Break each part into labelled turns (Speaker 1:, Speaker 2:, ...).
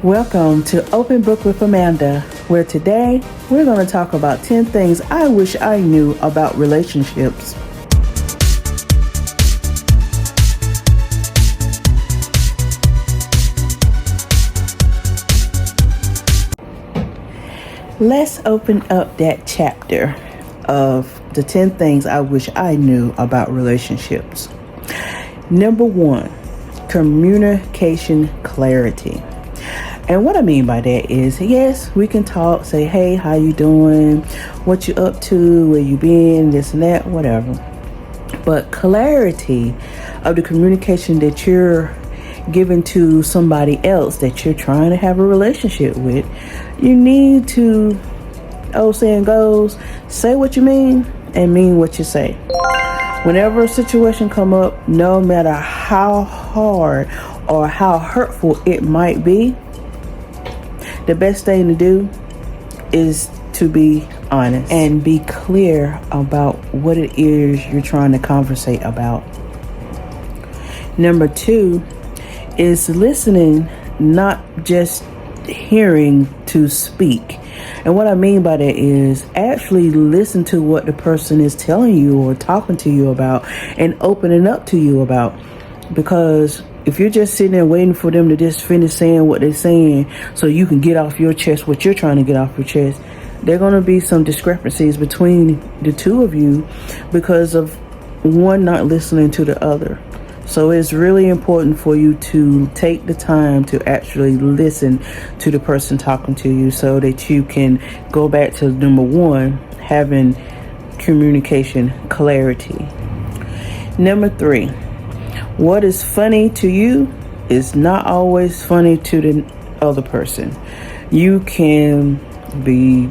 Speaker 1: Welcome to Open Book with Amanda, where today we're going to talk about 10 things I wish I knew about relationships. Let's open up that chapter of the 10 things I wish I knew about relationships. Number 1, communication clarity. And what I mean by that is, yes, we can talk, say, hey, how you doing? What you up to? Where you been? This and that, whatever. But clarity of the communication that you're giving to somebody else that you're trying to have a relationship with, you need to, old saying goes, say what you mean and mean what you say. Whenever a situation come up, no matter how hard or how hurtful it might be, the best thing to do is to be honest and be clear about what it is you're trying to conversate about. Number 2 is listening, not just hearing to speak. And what I mean by that is actually listen to what the person is telling you or talking to you about and opening up to you about. Because if you're just sitting there waiting for them to just finish saying what they're saying so you can get off your chest what you're trying to get off your chest, there are going to be some discrepancies between the two of you because of one not listening to the other. So it's really important for you to take the time to actually listen to the person talking to you so that you can go back to number 1, having communication clarity. Number 3, what is funny to you is not always funny to the other person. You can be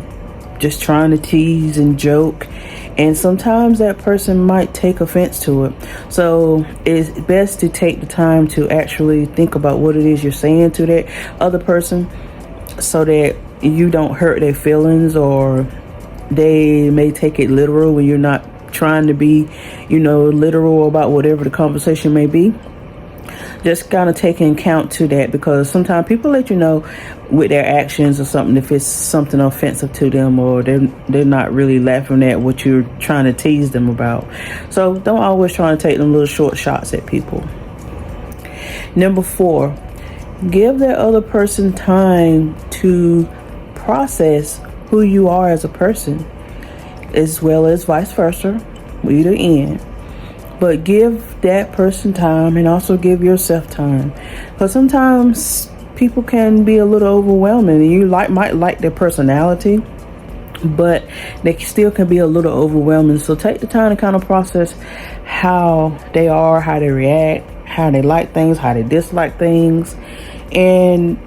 Speaker 1: just trying to tease and joke, and sometimes that person might take offense to it. So it's best to take the time to actually think about what it is you're saying to that other person so that you don't hurt their feelings, or they may take it literal when you're not trying to be, literal about whatever the conversation may be. Just kind of taking account to that, because sometimes people let you know with their actions or something if it's something offensive to them, or they're not really laughing at what you're trying to tease them about. So don't always try to take them little short shots at people. Number 4, give the other person time to process who you are as a person, as well as vice versa, either end. But give that person time and also give yourself time. Because sometimes people can be a little overwhelming, and you might like their personality, but they still can be a little overwhelming. So take the time to kind of process how they are, how they react, how they like things, how they dislike things, and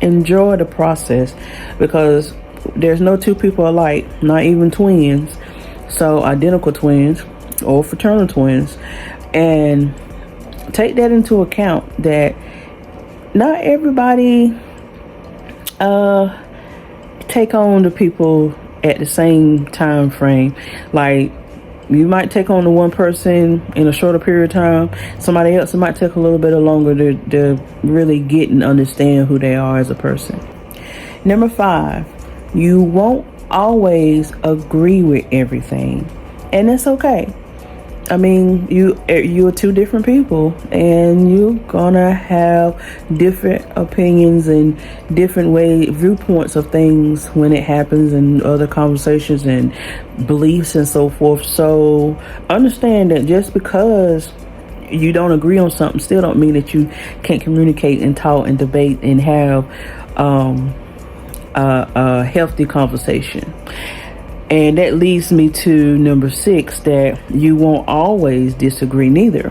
Speaker 1: enjoy the process, because there's no two people alike, not even twins. So identical twins or fraternal twins, and take that into account that not everybody take on the people at the same time frame. Like, you might take on the one person in a shorter period of time. Somebody else, it might take a little bit longer to really get and understand who they are as a person. Number 5, you won't always agree with everything, and that's okay. I mean, you are two different people, and you're gonna have different opinions and different viewpoints of things when it happens, and other conversations and beliefs and so forth. So understand that just because you don't agree on something still don't mean that you can't communicate and talk and debate and have a healthy conversation. And that leads me to number 6, that you won't always disagree neither.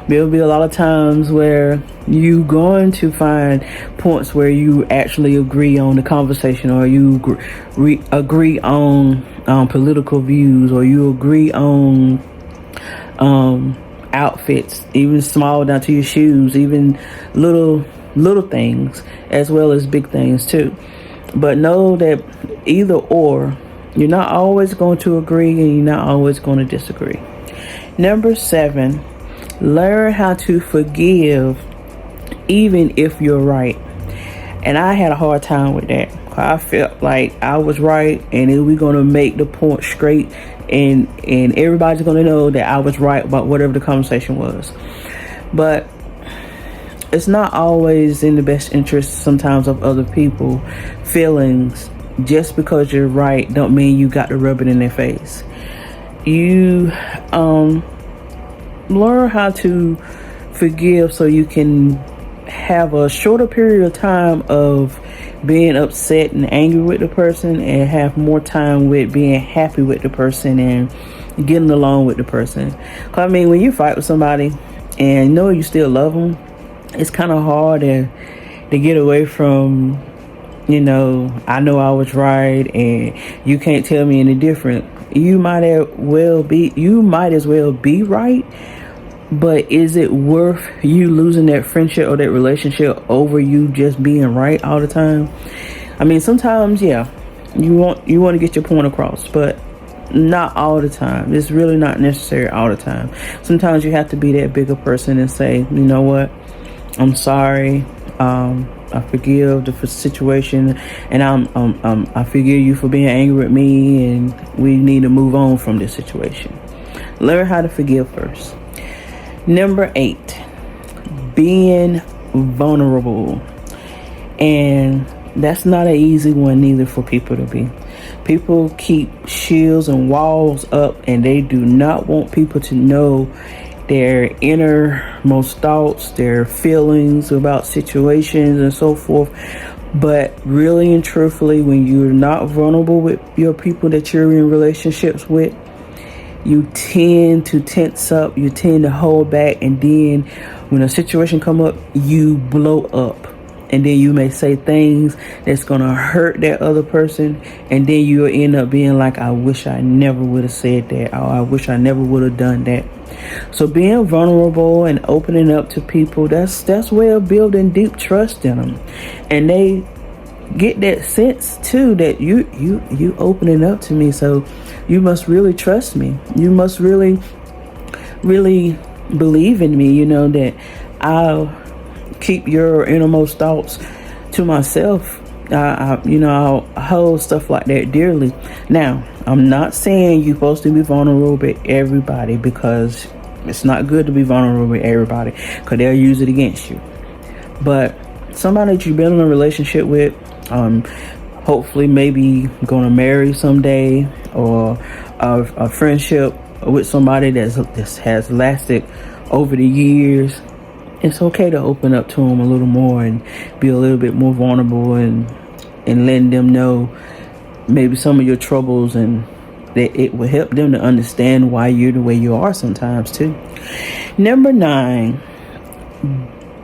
Speaker 1: There'll be a lot of times where you're going to find points where you actually agree on the conversation, or you agree on political views, or you agree on outfits, even small down to your shoes, even little things as well as big things too. But know that either or, you're not always going to agree and you're not always going to disagree. Number 7, learn how to forgive even if you're right. And I had a hard time with that. I felt like I was right, and then we're gonna make the point straight, and everybody's gonna know that I was right about whatever the conversation was. But it's not always in the best interest sometimes of other people feelings. Just because you're right don't mean you got to rub it in their face. You learn how to forgive so you can have a shorter period of time of being upset and angry with the person, and have more time with being happy with the person and getting along with the person. 'Cause I mean, when you fight with somebody and you know you still love them, it's kind of hard to get away from, I know I was right and you can't tell me any different. You might as well be right, but is it worth you losing that friendship or that relationship over you just being right all the time? I mean, sometimes, yeah, you want to get your point across, but not all the time. It's really not necessary all the time. Sometimes you have to be that bigger person and say, you know what, I'm sorry. I forgive the situation, and I forgive you for being angry with me, and we need to move on from this situation. Learn how to forgive first. Number 8, being vulnerable. And that's not an easy one neither for people to be. People keep shields and walls up, and they do not want people to know their innermost thoughts, their feelings about situations and so forth. But really and truthfully, when you're not vulnerable with your people that you're in relationships with, you tend to tense up, you tend to hold back, and then when a situation come up, you blow up. And then you may say things that's going to hurt that other person. And then you'll end up being like, I wish I never would have said that. Or I wish I never would have done that. So being vulnerable and opening up to people, that's way of building deep trust in them. And they get that sense too that you opening up to me. So you must really trust me. You must really, really believe in me, that I'll keep your innermost thoughts to myself. I'll hold stuff like that dearly. Now, I'm not saying you're supposed to be vulnerable with everybody, because it's not good to be vulnerable with everybody, because they'll use it against you. But somebody that you've been in a relationship with, hopefully maybe going to marry someday, or a friendship with somebody that has lasted over the years, it's okay to open up to them a little more and be a little bit more vulnerable, and letting them know maybe some of your troubles, and that it will help them to understand why you're the way you are sometimes too. Number 9,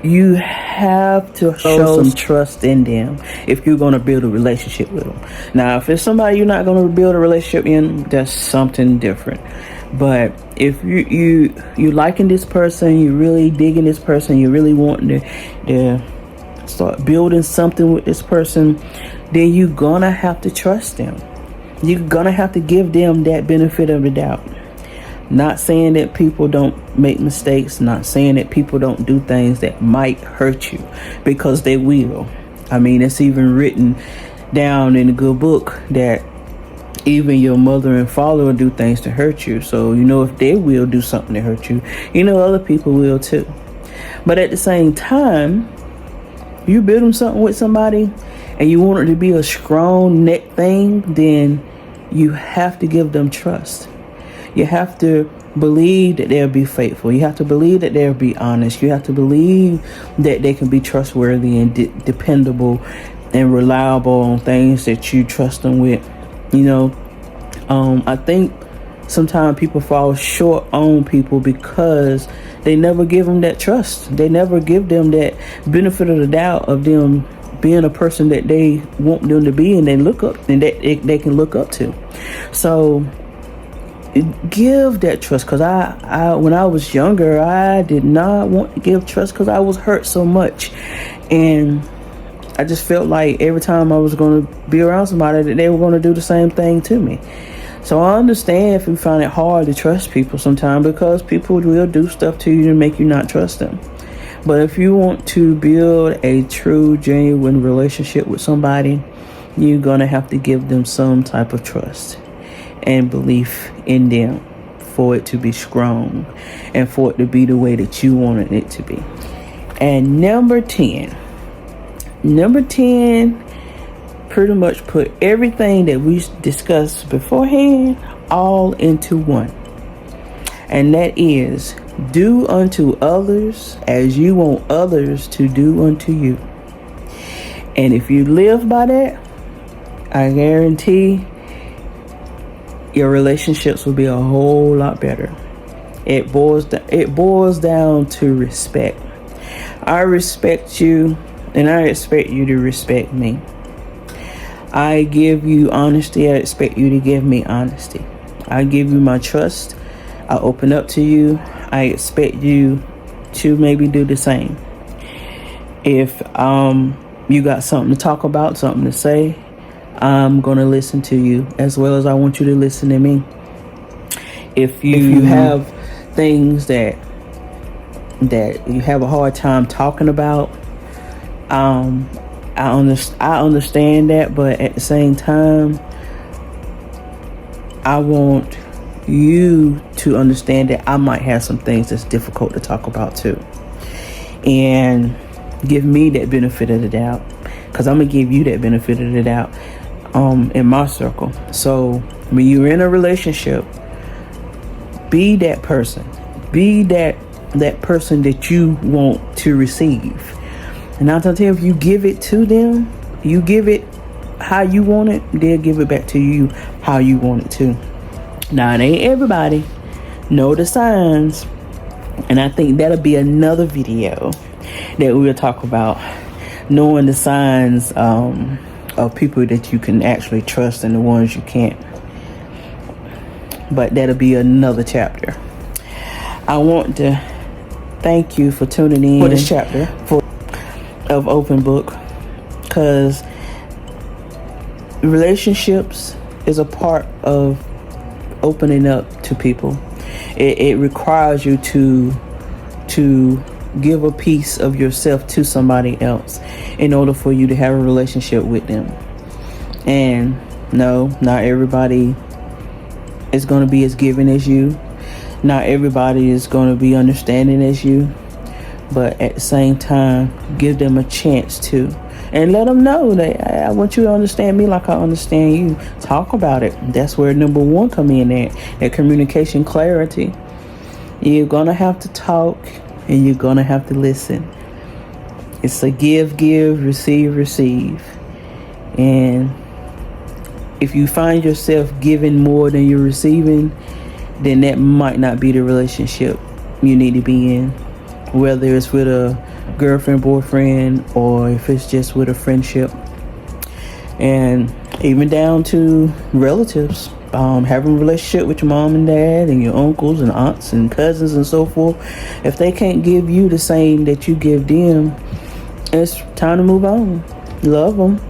Speaker 1: you have to show some trust in them if you're going to build a relationship with them. Now, if it's somebody you're not going to build a relationship in, that's something different. But if you liking this person, you really digging this person, you really wanting to start building something with this person, then you're gonna have to trust them. You're gonna have to give them that benefit of the doubt. Not saying that people don't make mistakes, not saying that people don't do things that might hurt you, because they will. I mean, it's even written down in a good book that even your mother and father will do things to hurt you. So, if they will do something to hurt you, other people will too. But at the same time, you build something with somebody and you want it to be a strong neck thing, then you have to give them trust. You have to believe that they'll be faithful. You have to believe that they'll be honest. You have to believe that they can be trustworthy and dependable and reliable on things that you trust them with. I think sometimes people fall short on people because they never give them that trust. They never give them that benefit of the doubt of them being a person that they want them to be, and they look up and that they can look up to. So give that trust, because I when I was younger, I did not want to give trust because I was hurt so much, and I just felt like every time I was going to be around somebody that they were going to do the same thing to me. So I understand if you find it hard to trust people sometimes, because people will do stuff to you to make you not trust them. But if you want to build a true, genuine relationship with somebody, you're going to have to give them some type of trust and belief in them for it to be strong and for it to be the way that you wanted it to be. And number 10 pretty much put everything that we discussed beforehand all into one. And that is, do unto others as you want others to do unto you. And if you live by that, I guarantee your relationships will be a whole lot better. It boils down to respect. I respect you, and I expect you to respect me. I give you honesty. I expect you to give me honesty. I give you my trust. I open up to you. I expect you to maybe do the same. If you got something to talk about, something to say, I'm going to listen to you as well as I want you to listen to me. If you have things that you have a hard time talking about, I understand that, but at the same time, I want you to understand that I might have some things that's difficult to talk about too. And give me that benefit of the doubt, because I'm going to give you that benefit of the doubt in my circle. So when you're in a relationship, be that person. Be that person that you want to receive. And I'll tell you, if you give it to them, you give it how you want it, they'll give it back to you how you want it to. Now, it ain't everybody. Know the signs. And I think that'll be another video that we'll talk about. Knowing the signs of people that you can actually trust and the ones you can't. But that'll be another chapter. I want to thank you for tuning in for this chapter of Open Book, because relationships is a part of opening up to people. It requires you to give a piece of yourself to somebody else in order for you to have a relationship with them. And no, not everybody is going to be as giving as you. Not everybody is going to be understanding as you. But at the same time, give them a chance to. And let them know that I want you to understand me like I understand you. Talk about it. That's where number 1 come in at. That communication clarity. You're going to have to talk and you're going to have to listen. It's a give, receive. And if you find yourself giving more than you're receiving, then that might not be the relationship you need to be in. Whether it's with a girlfriend, boyfriend, or if it's just with a friendship. And even down to relatives. Having a relationship with your mom and dad and your uncles and aunts and cousins and so forth. If they can't give you the same that you give them, it's time to move on. Love them.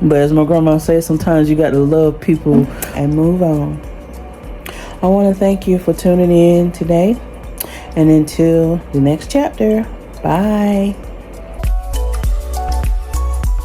Speaker 1: But as my grandma says, sometimes you got to love people and move on. I want to thank you for tuning in today. And until the next chapter, bye.